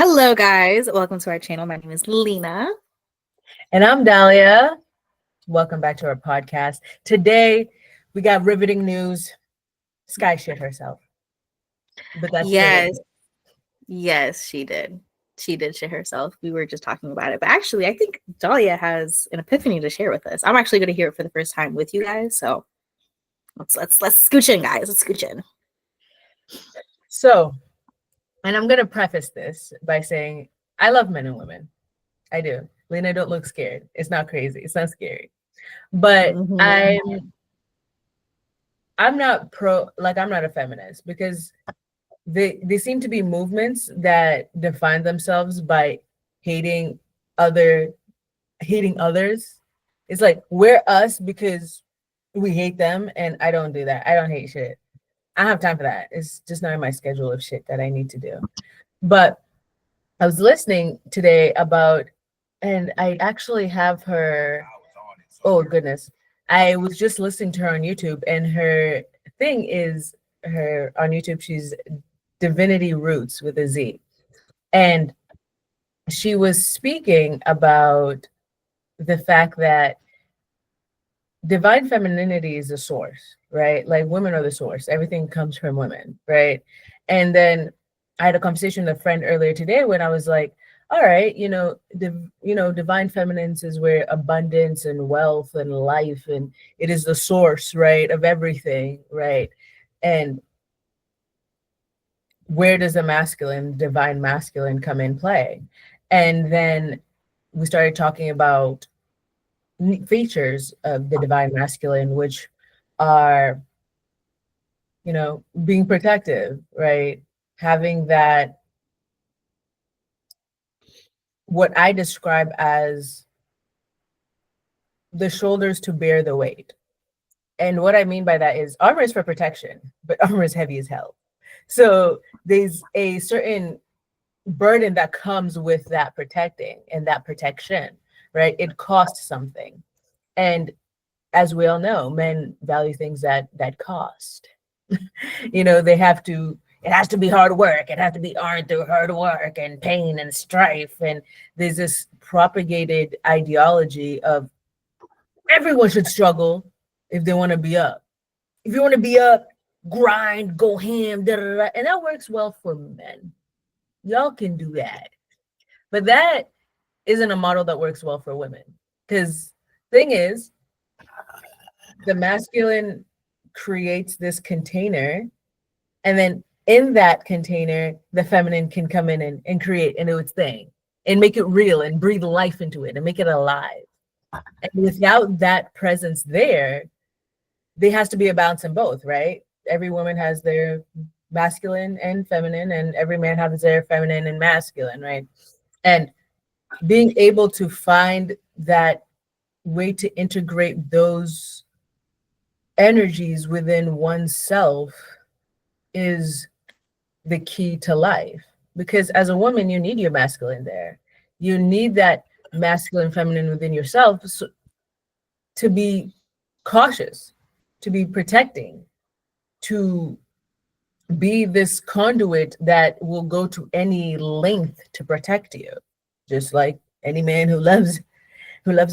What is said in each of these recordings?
Hello, guys. Welcome to our channel. My name is Lena. And I'm Dahlia. Welcome back to our podcast. Today, we got riveting news. Sky shit herself. But that's Yes, yes, she did. She did shit herself. We were just talking about it. But actually, I think Dahlia has an epiphany to share with us. I'm actually going to hear it for the first time with you guys. So let's scooch in, guys. Let's scooch in. So, and I'm going to preface this by saying I love men and women. I do. Lena, don't look scared. It's not crazy. It's not scary. But I'm not I'm not a feminist because they seem to be movements that define themselves by hating others. It's like we're us because we hate them, and I don't do that. I don't hate shit. I don't have time for that. It's just not in my schedule of shit that I need to do. But I was listening today about, and I actually have her. Oh goodness. I was just listening to her on YouTube, and her thing is her on YouTube, she's Divinity Roots with a Z. And she was speaking about the fact that divine femininity is the source, right? Like women are the source. Everything comes from women, right? And then I had a conversation with a friend earlier today when I was like, all right, divine feminines is where abundance and wealth and life, and it is the source, right, of everything, right? And where does the masculine, divine masculine come in play? And then we started talking about features of the divine masculine, which are, being protective, right? Having that, what I describe as the shoulders to bear the weight. And what I mean by that is armor is for protection, but armor is heavy as hell. So there's a certain burden that comes with that protecting and that protection, right? It costs something. And as we all know, men value things that cost. It has to be hard work. It has to be earned through hard work and pain and strife. And there's this propagated ideology of everyone should struggle if they want to be up. If you want to be up, grind, go ham, da, da, da. And that works well for men. Y'all can do that. But that isn't a model that works well for women. Because thing is, the masculine creates this container, and then in that container, the feminine can come in and create and do its thing and make it real and breathe life into it and make it alive. And without that presence there has to be a balance in both, right? Every woman has their masculine and feminine, and every man has their feminine and masculine, right? And being able to find that way to integrate those energies within oneself is the key to life. Because as a woman, you need your masculine there. You need that masculine, feminine within yourself to be cautious, to be protecting, to be this conduit that will go to any length to protect you, just like any man who loves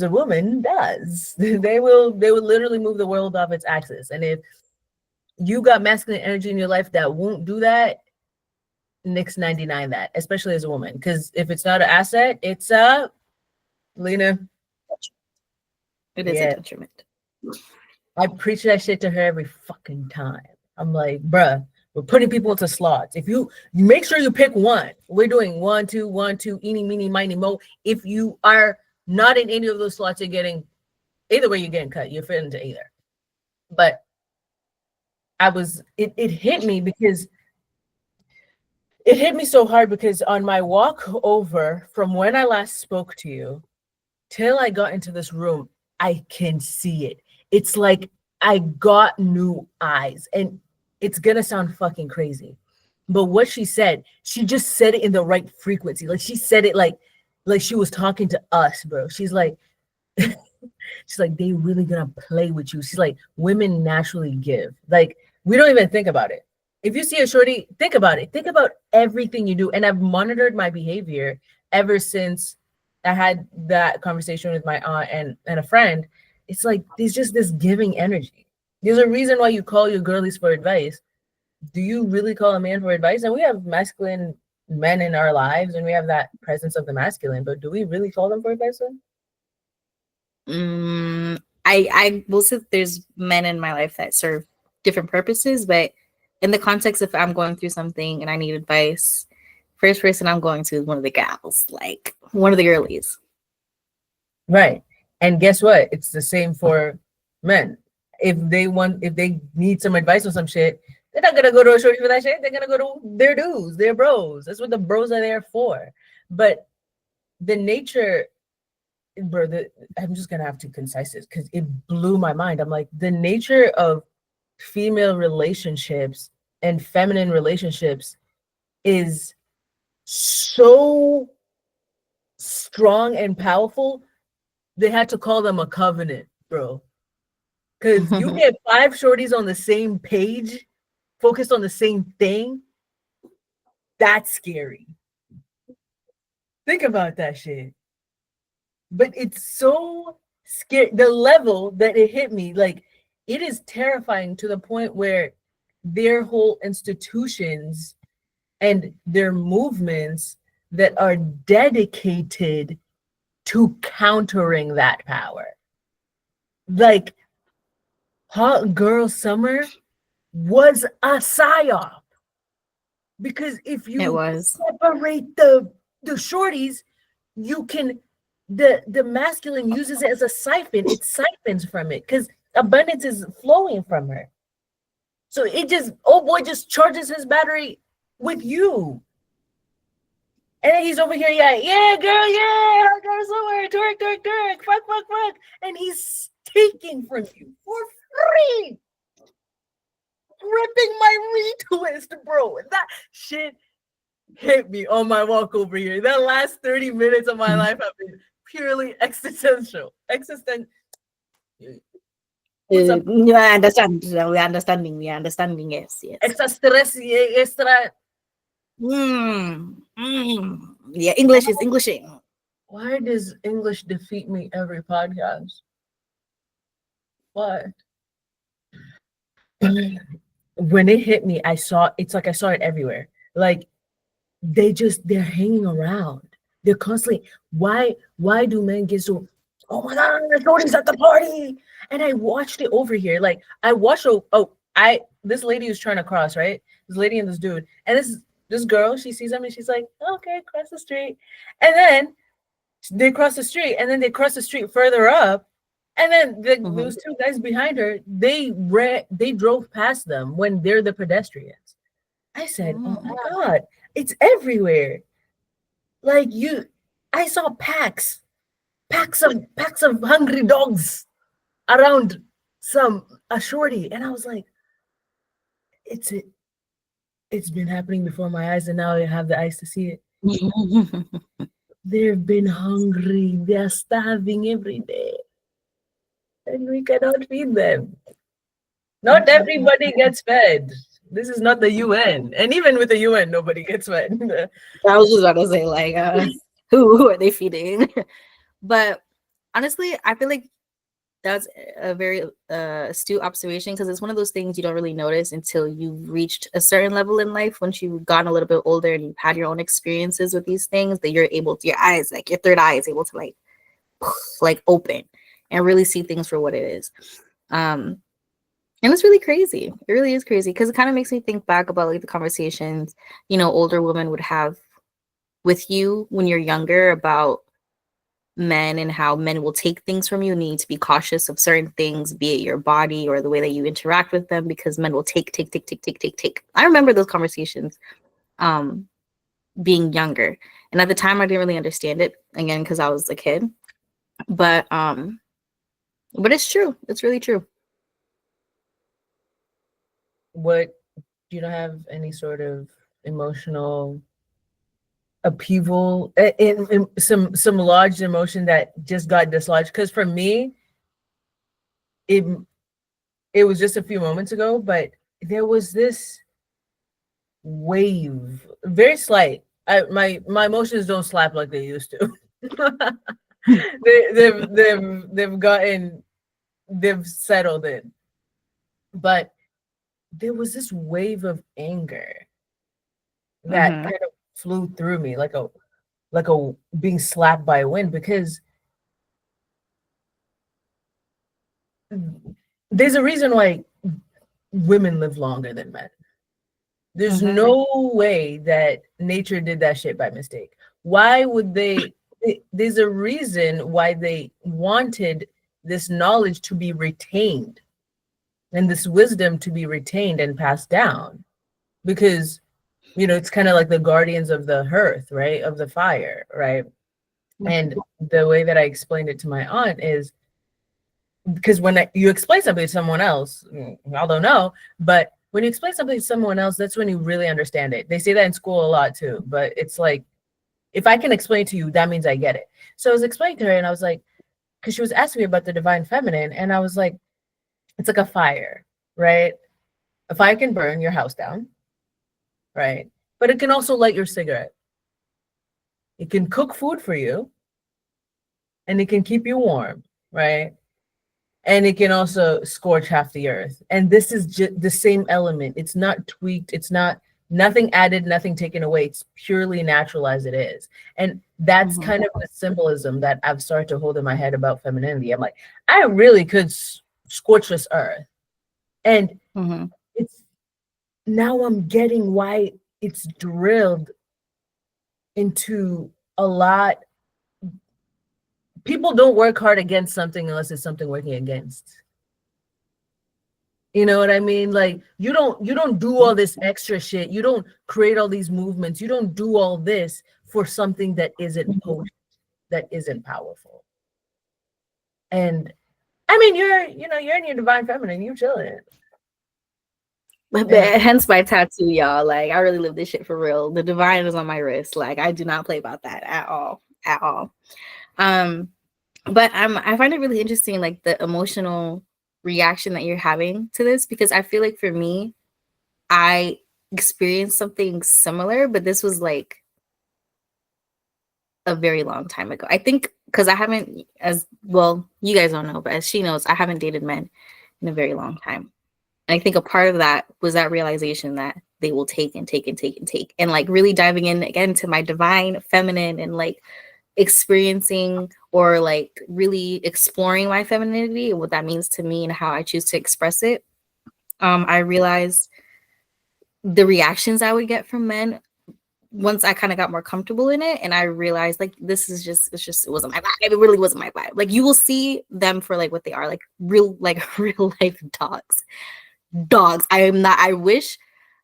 a woman does. They will literally move the world off its axis. And if you got masculine energy in your life that won't do that, nix 99 that, especially as a woman. Because if it's not an asset, it's Lena. It is a detriment. I preach that shit to her every fucking time. I'm like, bruh, we're putting people into slots. If you make sure you pick one. We're doing 1, 2, 1, 2, eeny, meeny, miny, mo. If you are not in any of those slots, you're getting, either way you're getting cut. You're fit into either. But it hit me because it hit me so hard because on my walk over from when I last spoke to you till I got into this room, I can see it. It's like I got new eyes, and it's gonna sound fucking crazy. But what she just said it in the right frequency. Like she said it like she was talking to us, bro. She's like, they really gonna play with you. She's like, women naturally give. Like, we don't even think about it. If you see a shorty, think about it. Think about everything you do. And I've monitored my behavior ever since I had that conversation with my aunt and a friend. It's like there's just this giving energy. There's a reason why you call your girlies for advice. Do you really call a man for advice? And we have masculine men in our lives and we have that presence of the masculine, but do we really call them for advice then? I will say there's men in my life that serve different purposes, but in the context if I'm going through something and I need advice, first person I'm going to is one of the gals, like one of the girlies. Right. And guess what? It's the same for men. If they need some advice on some shit, they're not gonna go to a shorty for that shit. They're gonna go to their dudes, their bros. That's what the bros are there for. But the nature, bro, I'm just gonna have to concise this because it blew my mind. I'm like, the nature of female relationships and feminine relationships is so strong and powerful. They had to call them a covenant, bro. Because you get 5 shorties on the same page, focused on the same thing. That's scary. Think about that shit. But it's so scary. The level that it hit me, like, it is terrifying to the point where their whole institutions and their movements that are dedicated to countering that power. Like, Hot Girl Summer was a psyop. Because if you separate the shorties, you can the masculine uses it as a siphon. It siphons from it because abundance is flowing from her. So it just, oh boy, just charges his battery with you. And then he's over here, yeah, girl, yeah, Hot Girl Summer, twerk, fuck. And he's taking from you for free. Ripping my retwist, bro. That shit hit me on my walk over here. That last 30 minutes of my life have been purely existential. We understand. We understanding. Yes. Extra stress, extra. Yeah, English is Englishing. Why does English defeat me every podcast? Why? When it hit me, it's like I saw it everywhere. Like they're hanging around. They're constantly, why do men get so, oh my god, the shorty's at the party? And I watched it over here. Like I watched, this lady was trying to cross, right? This lady and this dude. And this girl, she sees him and she's like, okay, cross the street. And then they cross the street, and then they cross the street further up. And then those 2 guys behind her, they drove past them when they're the pedestrians. I said, oh my god, it's everywhere. Like I saw packs of hungry dogs around a shorty, and I was like, it's been happening before my eyes, and now I have the eyes to see it. They've been hungry. They are starving every day. And we cannot feed them. Not everybody gets fed. This is not the UN. And even with the UN, nobody gets fed. I was just about to say, like, who are they feeding? But honestly, I feel like that's a very astute observation, because it's one of those things you don't really notice until you've reached a certain level in life. Once you've gotten a little bit older and you've had your own experiences with these things, that you're able to, your eyes, like your third eye is able to like open and really see things for what it is. And it's really crazy. It really is crazy, because it kind of makes me think back about like the conversations, older women would have with you when you're younger about men and how men will take things from you, and you need to be cautious of certain things, be it your body or the way that you interact with them, because men will take. I remember those conversations being younger, and at the time I didn't really understand it, again, because I was a kid, but it's true. It's really true. What, do you not have any sort of emotional upheaval, in some lodged emotion that just got dislodged? Because for me, it was just a few moments ago, but there was this wave, very slight. My emotions don't slap like they used to. They've settled in, but there was this wave of anger that Mm-hmm. kind of flew through me like a being slapped by a wind, because there's a reason why women live longer than men. There's Mm-hmm. no way that nature did that shit by mistake. Why would they? There's a reason why they wanted this knowledge to be retained and this wisdom to be retained and passed down, because it's kind of like the guardians of the hearth, right? Of the fire, right? And the way that I explained it to my aunt is because when you explain something to someone else, y'all don't know, but when you explain something to someone else, that's when you really understand it. They say that in school a lot too, but it's like, if I can explain to you, that means I get it. So I was explaining to her, and I was like, because she was asking me about the divine feminine, and I was like, it's like a fire, right? A fire can burn your house down, right? But it can also light your cigarette. It can cook food for you, and it can keep you warm, right? And it can also scorch half the earth. And this is just the same element. It's not tweaked. It's not nothing added, nothing taken away. It's purely natural as it is. And that's kind of the symbolism that I've started to hold in my head about femininity. I'm like, I really could scorch this earth. And it's now I'm getting why it's drilled into a lot. People don't work hard against something unless it's something working against. You know what I mean? Like you don't do all this extra shit. You don't create all these movements. You don't do all this for something that isn't potent, that isn't powerful. And I mean, you're in your divine feminine. You chilling. But hence my tattoo, y'all. Like I really live this shit for real. The divine is on my wrist. Like I do not play about that at all. At all. But I find it really interesting, like the emotional reaction that you're having to this, because I feel like for me, I experienced something similar, but this was like a very long time ago. I think because I haven't, as well, you guys don't know, but as she knows, I haven't dated men in a very long time. And I think a part of that was that realization that they will take and take and take and take, and like really diving in again to my divine feminine and like experiencing or like really exploring my femininity and what that means to me and how I choose to express it. I realized the reactions I would get from men once I kind of got more comfortable in it, and I realized like this is just it wasn't my vibe. It really wasn't my vibe. Like you will see them for like what they are, like real life dogs. I am not. I wish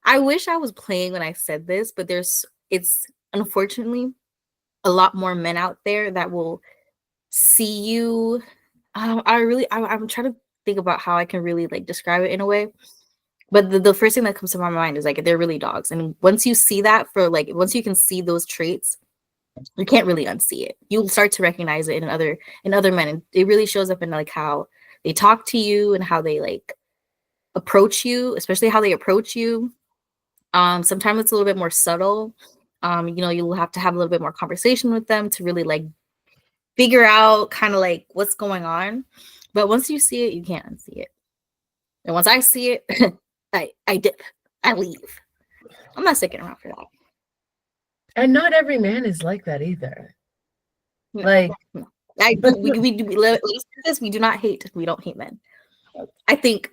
I was playing when I said this, but it's unfortunately a lot more men out there that will see you. I'm trying to think about how I can really like describe it in a way. But the first thing that comes to my mind is like they're really dogs. And once you see that once you can see those traits, you can't really unsee it. You'll start to recognize it in other men. And it really shows up in like how they talk to you and how they like approach you, especially how they approach you. Sometimes it's a little bit more subtle. You'll have to have a little bit more conversation with them to really like figure out kind of like what's going on. But once you see it, you can't unsee it. And once I see it, I dip. I leave. I'm not sticking around for that. And not every man is like that either. No, like no. We do not hate. We don't hate men. I think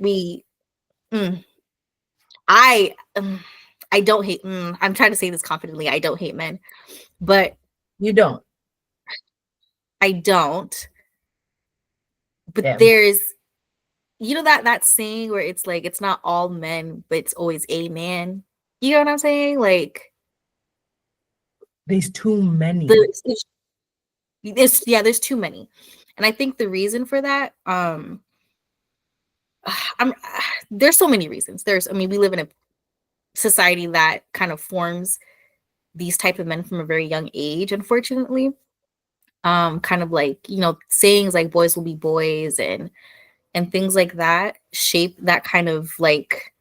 I don't hate. I'm trying to say this confidently. I don't hate men, but you don't. I don't. But Damn. there's, that saying where it's like it's not all men, but it's always a man. You know what I'm saying? Like there's too many. There's too many, and I think the reason for that, there's so many reasons. We live in a society that kind of forms these type of men from a very young age, unfortunately. Kind of like sayings like boys will be boys and things like that shape that kind of like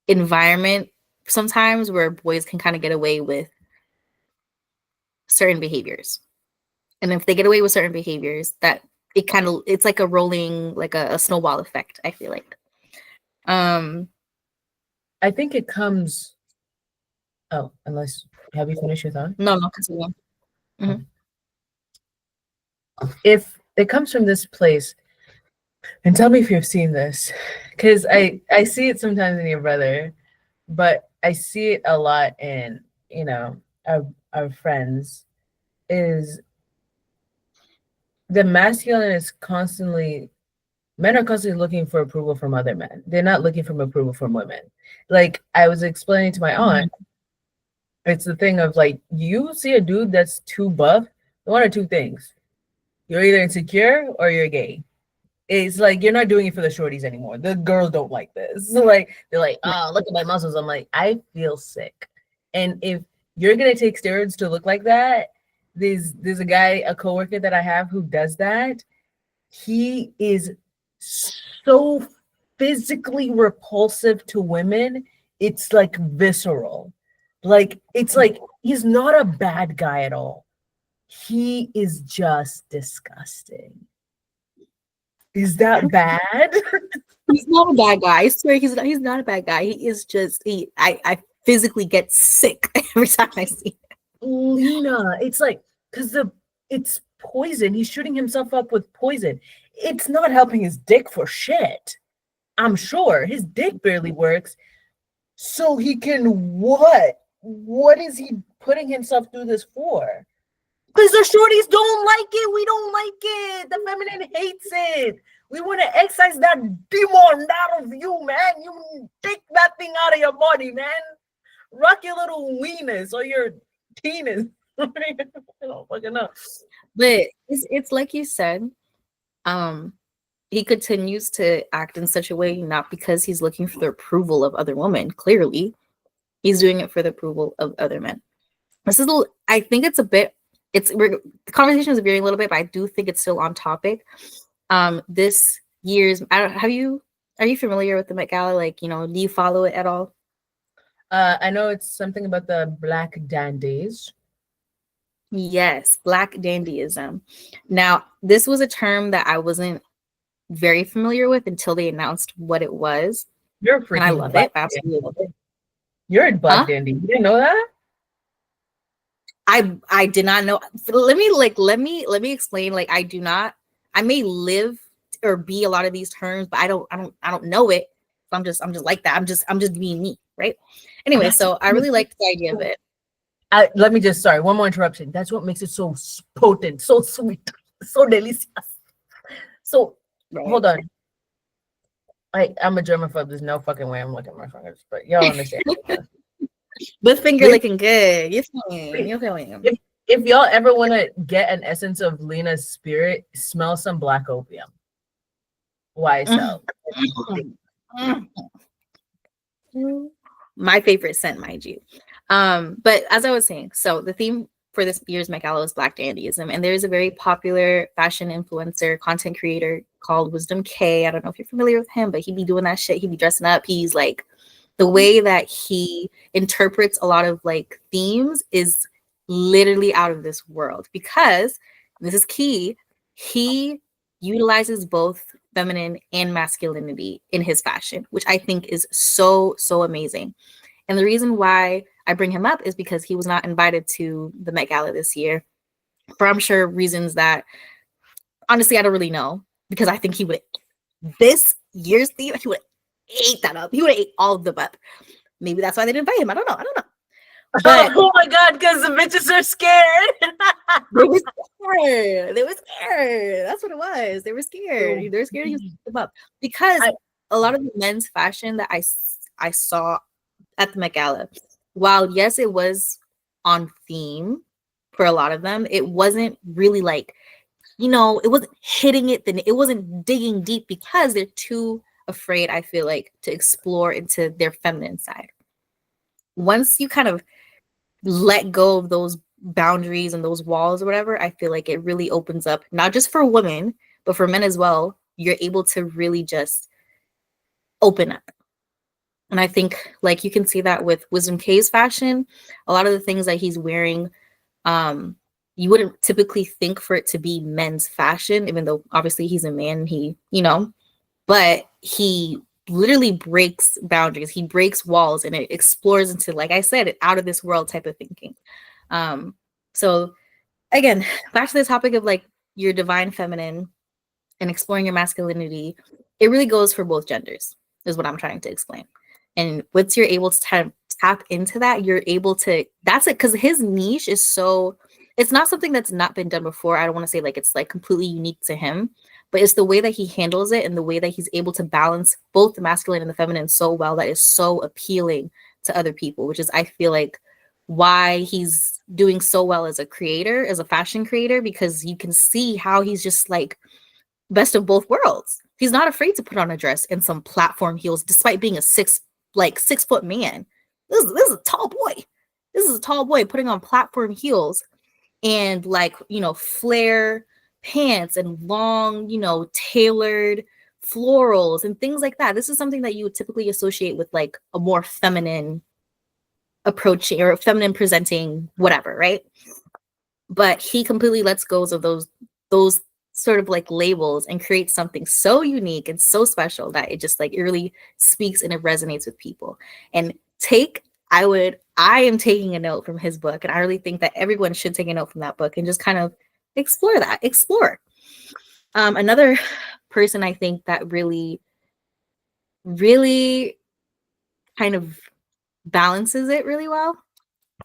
environment sometimes where boys can kind of get away with certain behaviors. And if they get away with certain behaviors, that it's like a rolling, like a snowball effect, I feel like. I think it comes. Oh, unless have you finished your thought? No, continue. Mm-hmm. If it comes from this place, and tell me if you've seen this, because I see it sometimes in your brother, but I see it a lot in our friends, is the masculine is constantly, men are constantly looking for approval from other men. They're not looking for approval from women. Like I was explaining to my aunt, it's the thing of like, you see a dude that's too buff, one or two things. You're either insecure or you're gay. It's like you're not doing it for the shorties anymore. The girls don't like this. So like they're like, oh, look at my muscles. I'm like, I feel sick. And if you're gonna take steroids to look like that, there's a guy, a coworker that I have who does that. He is so physically repulsive to women. It's like visceral. Like it's like he's not a bad guy at all. He is just disgusting. Is that bad? He's not a bad guy. I swear he's not a bad guy. He is just I physically get sick every time I see him. Lena, it's like because it's poison. He's shooting himself up with poison. It's not helping his dick for shit. I'm sure his dick barely works. So he can what? What is he putting himself through this for? Because the shorties don't like it. We don't like it. The feminine hates it. We want to excise that demon out of you, man. You take that thing out of your body, man. Rock your little weenus or your penis. I don't fucking know. But it's like you said, he continues to act in such a way, not because he's looking for the approval of other women. Clearly, he's doing it for the approval of other men. I think it's a bit. The conversation is veering a little bit, but I do think it's still on topic. This year's, are you familiar with the Met Gala? Like, do you follow it at all? I know it's something about the black dandies. Yes, black dandyism. Now, this was a term that I wasn't very familiar with until they announced what it was. You're freaking, and I love it. I absolutely love it. You're a black dandy. You didn't know that? I did not know. Let me explain. Like, I may live or be a lot of these terms, but I don't know it. So I'm just like that. I'm just being me, right? Anyway, so I really liked the idea of it. Sorry, one more interruption. That's what makes it so potent, so sweet, so delicious. So right. Hold on. I'm a germaphobe. There's no fucking way I'm looking at my fingers, but y'all understand. But finger licking good. You're feeling. If y'all ever want to get an essence of Lena's spirit, smell some black opium. YSL. My favorite scent, mind you. But as I was saying, so the theme for this year's Met Gala is Black Dandyism, and there's a very popular fashion influencer, content creator called Wisdom K. I don't know if you're familiar with him, but he be doing that shit. He be dressing up. He's like, the way that he interprets a lot of like themes is literally out of this world, because this is key. He utilizes both feminine and masculinity in his fashion, which I think is so amazing. And the reason why I bring him up is because he was not invited to the Met Gala this year for, I'm sure, reasons that honestly I don't really know, because I think he would, this year's theme, he would ate that up. He would have ate all of them up. Maybe that's why they didn't invite him. I don't know. But oh my god, because the bitches are scared. They were scared. That's what it was. They were scared. They were scared to pick them up, because a lot of the men's fashion that I saw at the Met Gala, while yes, it was on theme for a lot of them, it wasn't really like, it wasn't hitting it. Then it wasn't digging deep, because they're too afraid, I feel like, to explore into their feminine side. Once you kind of let go of those boundaries and those walls or whatever, I feel like it really opens up, not just for women, but for men as well. You're able to really just open up. And I think like you can see that with Wisdom K's fashion. A lot of the things that he's wearing, you wouldn't typically think for it to be men's fashion, even though obviously he's a man, he, but he literally breaks boundaries. He breaks walls and it explores into, like I said, out of this world type of thinking. So again, back to the topic of like your divine feminine and exploring your masculinity, it really goes for both genders, is what I'm trying to explain. And once you're able to tap into that, you're able to, that's it, because his niche is so, it's not something that's not been done before. I don't want to say like it's like completely unique to him, but it's the way that he handles it and the way that he's able to balance both the masculine and the feminine so well that is so appealing to other people, which is, I feel like, why he's doing so well as a creator, as a fashion creator, because you can see how he's just like best of both worlds. He's not afraid to put on a dress and some platform heels, despite being a 6 foot man. This is a tall boy. This is a tall boy putting on platform heels and like, flare pants and long, tailored florals and things like that. This is something that you would typically associate with like a more feminine approaching or feminine presenting whatever, right? But he completely lets go of those sort of like labels and creates something so unique and so special that it just like it really speaks and it resonates with people. And I am taking a note from his book, and I really think that everyone should take a note from that book and just kind of explore. Another person I think that really kind of balances it really well,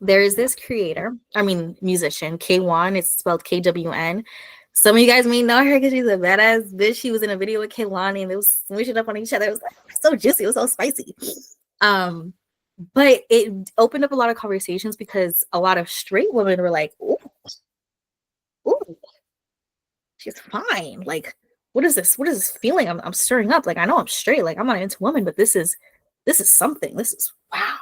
there is this musician, K1. It's spelled KWN. Some of you guys may know her because she's a badass bitch. She was in a video with Kehlani and they was smooshing up on each other. It was like so juicy, it was so spicy. But it opened up a lot of conversations because a lot of straight women were like, ooh, she's fine. Like, what is this? What is this feeling I'm stirring up? Like, I know I'm straight, like I'm not into women, but this is something. This is wow.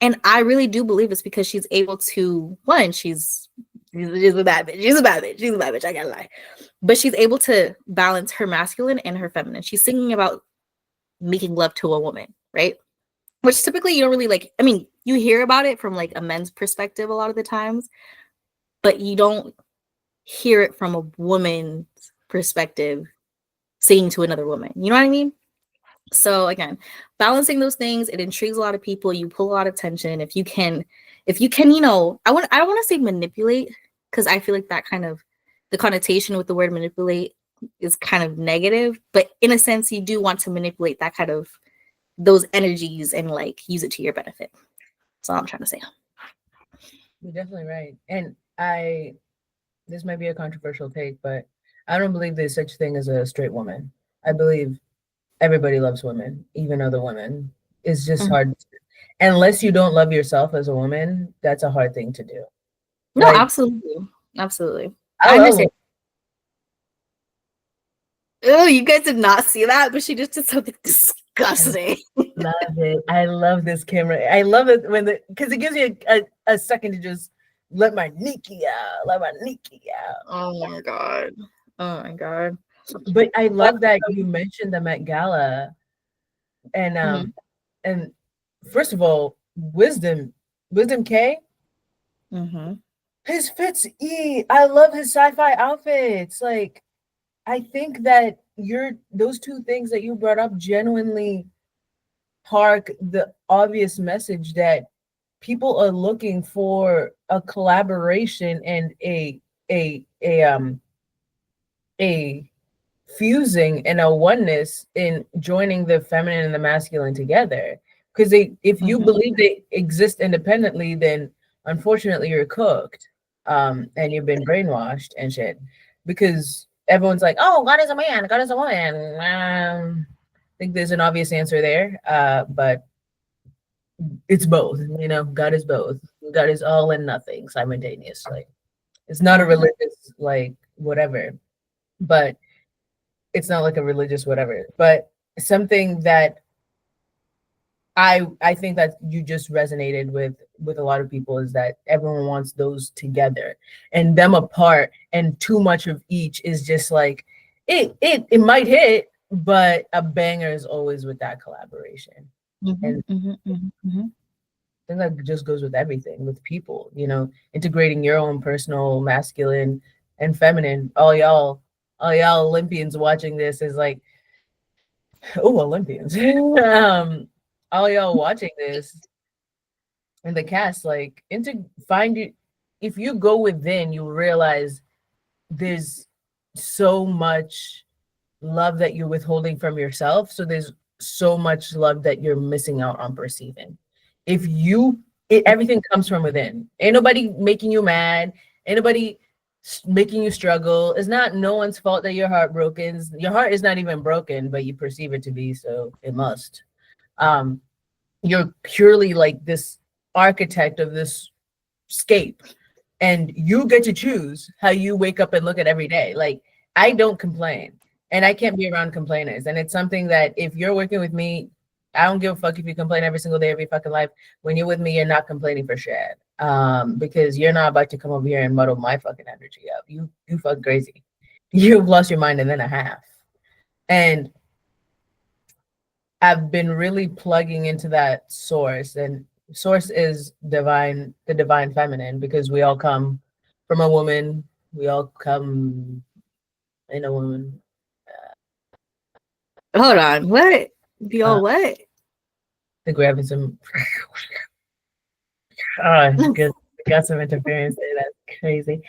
And I really do believe it's because she's able to, one, she's a bad bitch. She's a bad bitch. I gotta lie. But she's able to balance her masculine and her feminine. She's singing about making love to a woman, right? Which typically you don't really like. I mean, you hear about it from like a men's perspective a lot of the times, but you don't hear it from a woman's perspective singing to another woman. You know what I mean? So again, balancing those things, it intrigues a lot of people. You pull a lot of tension. If you can, I don't want to say manipulate, because I feel like that kind of, the connotation with the word manipulate is kind of negative, but in a sense, you do want to manipulate that kind of, those energies and like use it to your benefit. That's all I'm trying to say. You're definitely right. And this might be a controversial take, but I don't believe there's such thing as a straight woman. I believe everybody loves women, even other women. It's just hard. Unless you don't love yourself as a woman, that's a hard thing to do. No, like, absolutely. I understand. Oh, you guys did not see that, but she just did something disgusting. Love it. I love this camera. I love it because it gives you a second to just let my Nikki out. Oh my god. But I love that you mentioned the Met Gala, and and first of all, Wisdom K. His fits E. I love his sci-fi outfits. Like, I think that those two things that you brought up genuinely park the obvious message that people are looking for a collaboration and a fusing and a oneness in joining the feminine and the masculine together. Because if you believe they exist independently, then unfortunately you're cooked, and you've been brainwashed and shit. Because everyone's like, oh, God is a man, God is a woman. I think there's an obvious answer there, but it's both. God is both. God is all and nothing simultaneously. It's not a religious like whatever, but it's not like a religious whatever. But something that I think that you just resonated with a lot of people is that everyone wants those together, and them apart and too much of each is just like it might hit, but a banger is always with that collaboration. And I think that just goes with everything, with people, integrating your own personal masculine and feminine. All y'all Olympians watching this is like, oh, Olympians. All y'all watching this and the cast, like, find you. If you go within, you realize there's so much love that you're withholding from yourself. So there's so much love that you're missing out on perceiving. If everything comes from within. Ain't nobody making you mad. Ain't nobody making you struggle. It's not no one's fault that your heart broken. Your heart is not even broken, but you perceive it to be, so it must. You're purely like this architect of this scape, and you get to choose how you wake up and look at every day. Like, I don't complain, and I can't be around complainers. And it's something that if you're working with me, I don't give a fuck if you complain every single day of your fucking life. When you're with me, you're not complaining for shit. Because you're not about to come over here and muddle my fucking energy up. You fucking crazy. You've lost your mind and then a half. And I've been really plugging into that source, and source is divine, the divine feminine, because we all come from a woman. We all come in a woman. Hold on, what? Be all what? I think we're having some. Oh, got some interference there. That's crazy.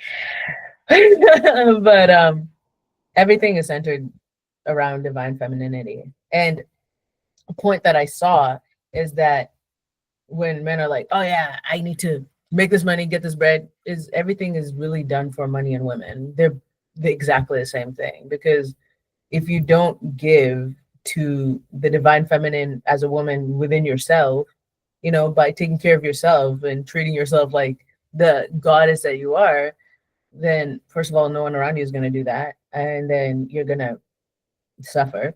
But everything is centered around divine femininity. And a point that I saw is that when men are like, oh yeah, I need to make this money, get this bread, is everything is really done for money and women. They're exactly the same thing. Because if you don't give to the divine feminine as a woman within yourself, by taking care of yourself and treating yourself like the goddess that you are, then first of all, no one around you is going to do that. And then you're going to suffer.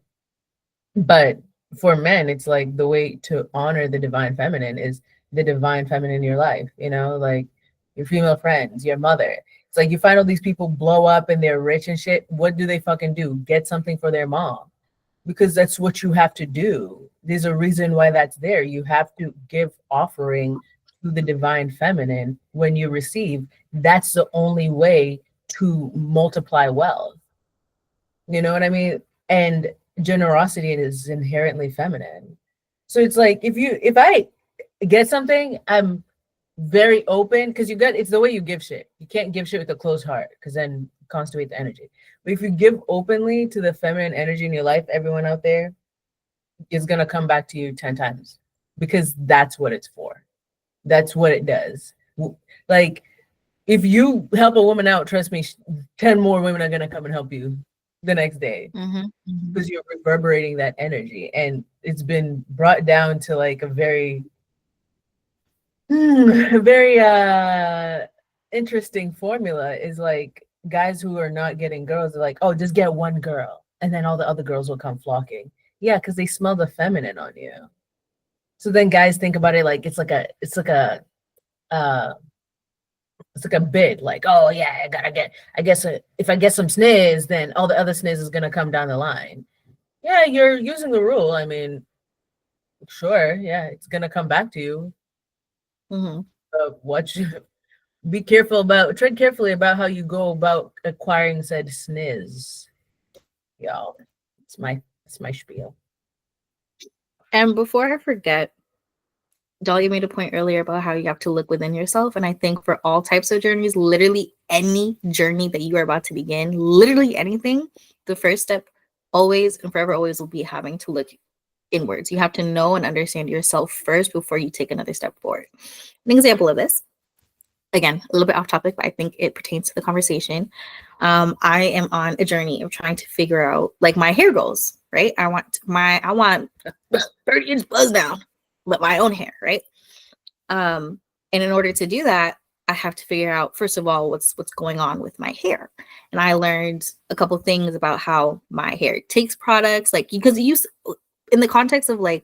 But for men, it's like the way to honor the divine feminine is the divine feminine in your life, like your female friends, your mother. It's like you find all these people blow up and they're rich and shit. What do they fucking do? Get something for their mom. Because that's what you have to do. There's a reason why that's there. You have to give offering to the divine feminine when you receive. That's the only way to multiply wealth. You know what I mean? And generosity is inherently feminine. So it's like if I get something, I'm very open, because it's the way you give shit. You can't give shit with a closed heart, because then constitute the energy. But if you give openly to the feminine energy in your life, everyone out there is going to come back to you 10 times, because that's what it's for. That's what it does. Like, if you help a woman out, trust me, 10 more women are going to come and help you the next day, because you're reverberating that energy. And it's been brought down to like a very interesting formula. Is like, guys who are not getting girls are like, oh, just get one girl and then all the other girls will come flocking. Yeah, because they smell the feminine on you. So then guys think about it like it's like a bid, like, oh yeah, I guess if I get some sniz, then all the other sniz is gonna come down the line. Yeah, you're using the rule. I mean, sure, yeah, it's gonna come back to you. Tread carefully about how you go about acquiring said sniz, y'all. It's my spiel. And before I forget, Dahlia made a point earlier about how you have to look within yourself. And I think for all types of journeys, literally any journey that you are about to begin, literally anything, the first step always and forever always will be having to look inwards. You have to know and understand yourself first before you take another step forward. An example of this, again, a little bit off topic, but I think it pertains to the conversation. I am on a journey of trying to figure out like my hair goals, right? I want 30-inch buzz down, but my own hair, right? And in order to do that, I have to figure out, first of all, what's going on with my hair. And I learned a couple things about how my hair takes products, like, because in the context of like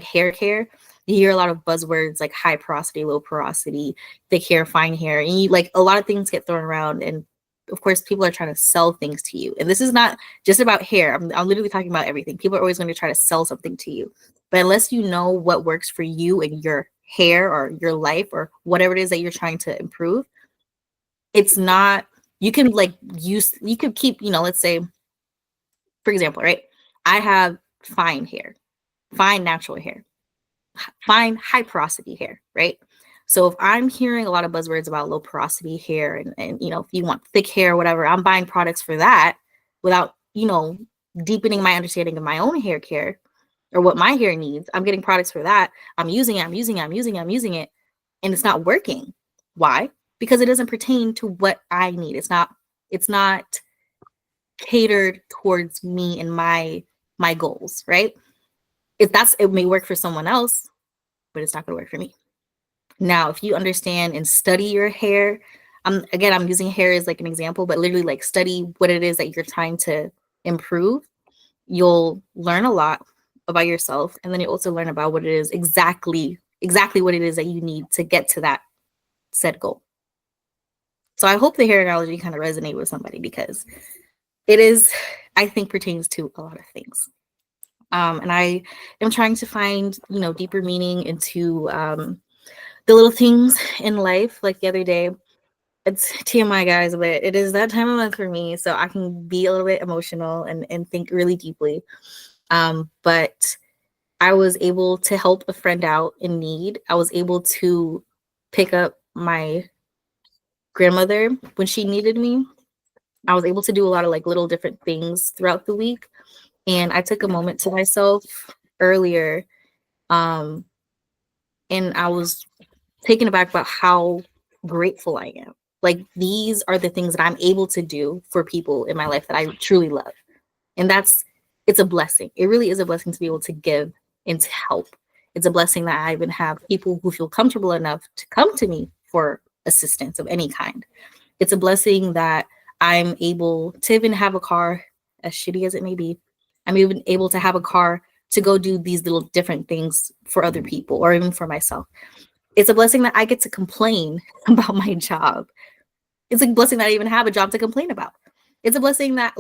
hair care, you hear a lot of buzzwords like high porosity, low porosity, thick hair, fine hair, and like a lot of things get thrown around. And of course, people are trying to sell things to you. And this is not just about hair. I'm literally talking about everything. People are always going to try to sell something to you. But unless you know what works for you and your hair or your life or whatever it is that you're trying to improve, it's not, you can like use, you could keep, let's say, for example, right? I have fine hair, fine natural hair, fine high porosity hair, right? So if I'm hearing a lot of buzzwords about low porosity hair and if you want thick hair or whatever, I'm buying products for that without, deepening my understanding of my own hair care or what my hair needs. I'm getting products for that. I'm using it, and it's not working. Why? Because it doesn't pertain to what I need. It's not catered towards me and my goals, right? It may work for someone else, but it's not going to work for me. Now, if you understand and study your hair, I'm using hair as like an example, but literally like study what it is that you're trying to improve, you'll learn a lot about yourself. And then you also learn about what it is exactly what it is that you need to get to that said goal. So I hope the hair analogy kind of resonated with somebody, because it is, I think, pertains to a lot of things. And I am trying to find, deeper meaning into the little things in life. Like the other day, it's TMI, guys, but it is that time of month for me, so I can be a little bit emotional and think really deeply. But I was able to help a friend out in need. I was able to pick up my grandmother when she needed me. I was able to do a lot of like little different things throughout the week. And I took a moment to myself earlier, and I was taken aback about how grateful I am. Like, these are the things that I'm able to do for people in my life that I truly love. And it's a blessing. It really is a blessing to be able to give and to help. It's a blessing that I even have people who feel comfortable enough to come to me for assistance of any kind. It's a blessing that I'm able to even have a car, as shitty as it may be. I'm even able to have a car to go do these little different things for other people or even for myself. It's a blessing that I get to complain about my job. It's a blessing that I even have a job to complain about. It's a blessing that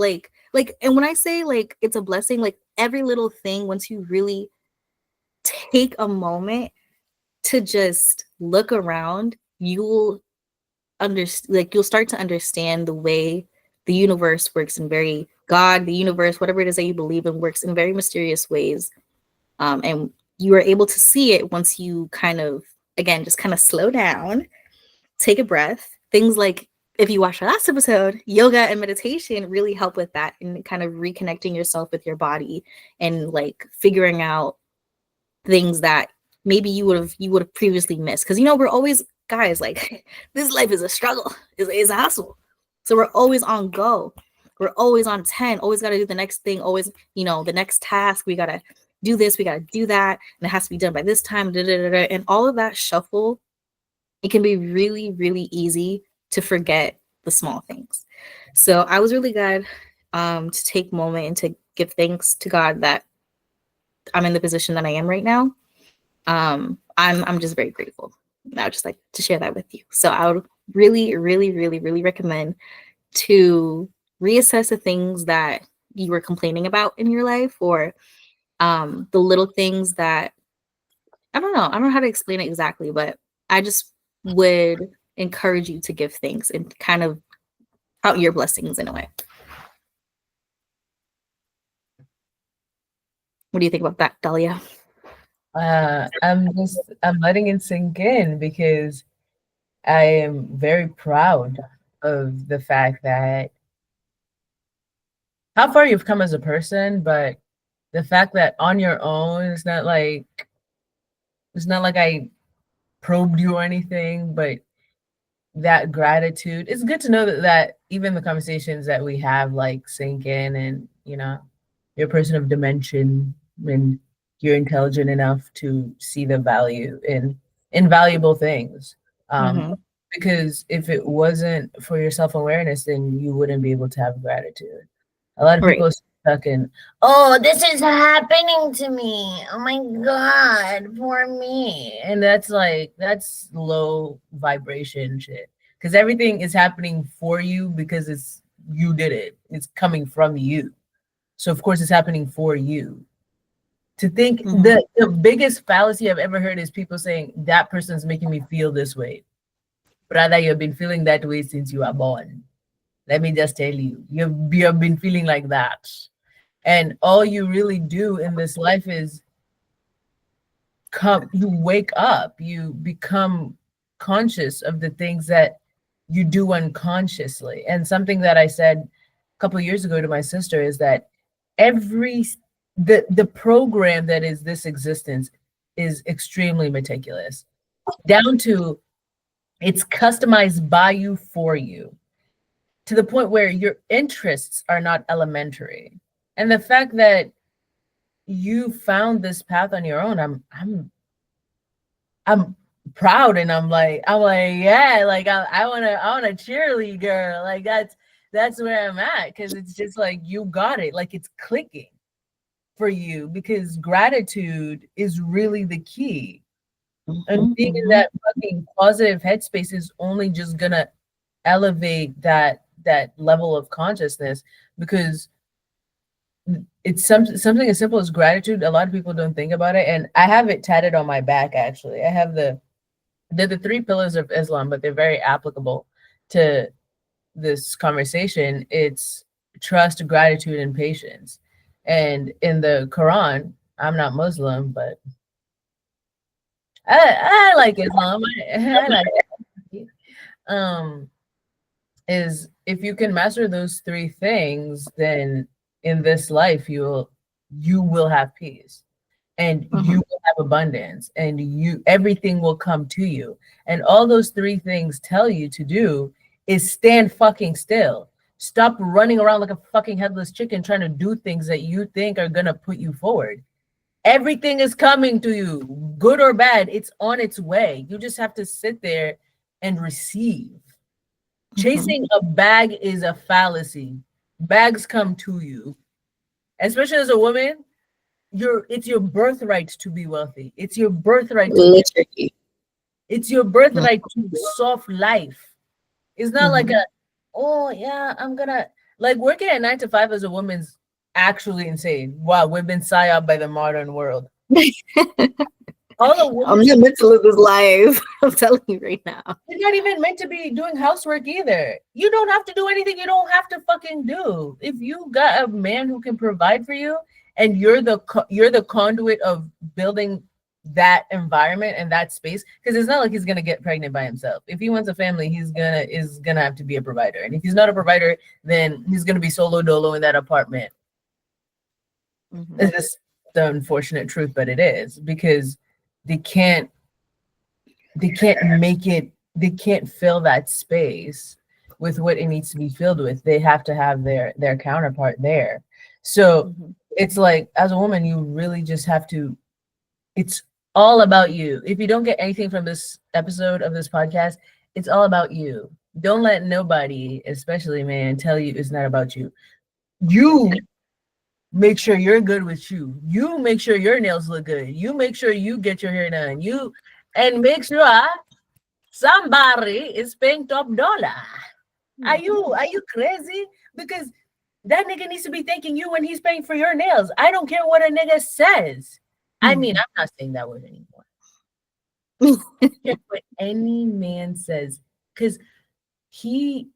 and when I say like it's a blessing, like every little thing, once you really take a moment to just look around, you'll you'll start to understand the way the universe works in the universe, whatever it is that you believe in, works in very mysterious ways. And you are able to see it once you kind of, again, just kind of slow down, take a breath. Things like, if you watched the last episode, yoga and meditation really help with that, and kind of reconnecting yourself with your body and like figuring out things that maybe you would have previously missed. Because we're always, guys, like this life is a struggle, is a hustle. So we're always on go. We're always on 10, always got to do the next thing, always, the next task. We got to do this, we got to do that, and it has to be done by this time, and all of that shuffle. It can be really, really easy to forget the small things. So I was really glad to take a moment and to give thanks to God that I'm in the position that I am right now. I'm just very grateful. I would just like to share that with you. So I would really, really, really, really recommend to reassess the things that you were complaining about in your life, or the little things that, I don't know how to explain it exactly, but I just would encourage you to give thanks and kind of count your blessings in a way. What do you think about that, Dahlia? I'm letting it sink in, because I am very proud of the fact that how far you've come as a person, but the fact that on your own, it's not like I probed you or anything, but that gratitude, it's good to know that even the conversations that we have like sink in, and you're a person of dimension, and you're intelligent enough to see the value in invaluable things. Mm-hmm. Because if it wasn't for your self-awareness, then you wouldn't be able to have gratitude. A lot of people are stuck in, oh, this is happening to me, oh my God, for me. And that's low vibration shit. because everything is happening for you because you did it. It's coming from you. So of course it's happening for you. To think the biggest fallacy I've ever heard is people saying that person's making me feel this way. Brother, you've been feeling that way since you were born. Let me just tell you, you've been feeling like that. And all you really do in this life is you wake up, you become conscious of the things that you do unconsciously. And something that I said a couple of years ago to my sister is that the program that is this existence is extremely meticulous, down to it's customized by you for you, to the point where your interests are not elementary. And the fact that you found this path on your own, I'm proud, and I'm like, yeah, like I wanna cheerlead, girl. Like that's where I'm at, because it's just like you got it, like it's clicking for you, because gratitude is really the key. And being in that fucking positive headspace is only just gonna elevate that level of consciousness, because it's something as simple as gratitude. A lot of people don't think about it, and I have it tatted on my back. Actually, I have they're the 3 pillars of Islam, but they're very applicable to this conversation. It's trust, gratitude, and patience. And in the Quran, I'm not Muslim, but I like Islam. I like it. Is if you can master those 3 things, then in this life you will have peace, and you will have abundance, and everything will come to you. And all those 3 things tell you to do is stand fucking still. Stop running around like a fucking headless chicken trying to do things that you think are gonna put you forward. Everything is coming to you, good or bad. It's on its way. You just have to sit there and receive. Chasing a bag is a fallacy. Bags come to you. Especially as a woman, it's your birthright to be wealthy. It's your birthright it's your birthright to soft life. It's not like oh yeah, I'm gonna, like, working at 9 to 5 as a woman's actually insane. Wow, we've been psyoped by the modern world. All the women, I'm not meant to live this life. I'm telling you right now. You're not even meant to be doing housework either. You don't have to do anything you don't have to fucking do. If you got a man who can provide for you, and you're the conduit of building that environment and that space, because it's not like he's gonna get pregnant by himself. If he wants a family, is gonna have to be a provider. And if he's not a provider, then he's gonna be solo dolo in that apartment. It's just the unfortunate truth, but it is, because they can't fill that space with what it needs to be filled with. They have to have their counterpart there. So it's like, as a woman, you really just have to, it's all about you. If you don't get anything from this episode of this podcast, it's all about you. Don't let nobody, especially man, tell you it's not about you. You make sure you're good with you. You make sure your nails look good. You make sure you get your hair done. And make sure somebody is paying top dollar. Are you crazy? Because that nigga needs to be thanking you when he's paying for your nails. I don't care what a nigga says. I mean, I'm not saying that word anymore. I don't care what any man says, because the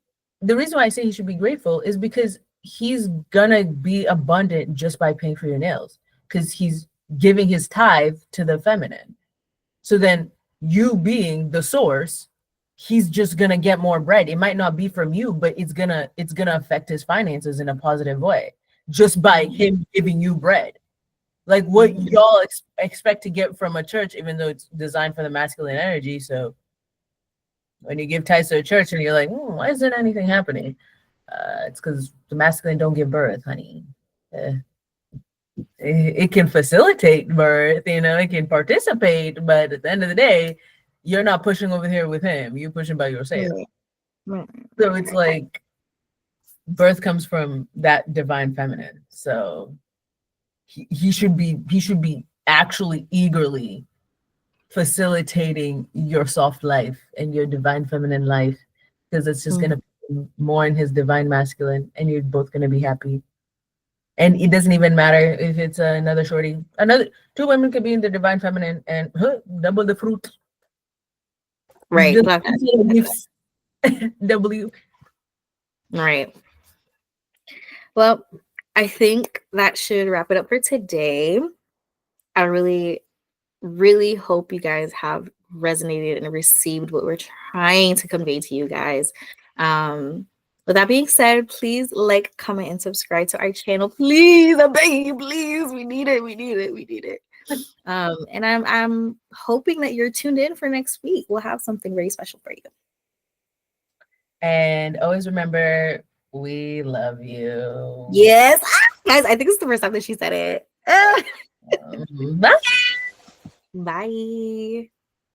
reason why I say he should be grateful is because he's gonna be abundant just by paying for your nails, because he's giving his tithe to the feminine. So then, you being the source, he's just gonna get more bread. It might not be from you, but it's gonna affect his finances in a positive way just by him giving you bread. Like what y'all expect to get from a church, even though it's designed for the masculine energy. So when you give tithes to a church and you're like, why isn't anything happening? It's because the masculine don't give birth, honey. It can facilitate birth, it can participate, but at the end of the day, you're not pushing over here with him. You're pushing by yourself. Right. So it's like birth comes from that divine feminine. So he should be actually eagerly facilitating your soft life and your divine feminine life, because it's just gonna be more in his divine masculine, and you're both gonna be happy. And it doesn't even matter if it's another shorty. Another two women could be in the divine feminine and double the fruit. Right. Gifts. W. Right. Well, I think that should wrap it up for today. I really, really hope you guys have resonated and received what we're trying to convey to you guys. With that being said, please like, comment, and subscribe to our channel. Please, I beg you, please. We need it. We need it. We need it. And I'm hoping that you're tuned in for next week. We'll have something very special for you. And always remember, we love you. Yes. Guys, I think it's the first time that she said it. Bye. Bye.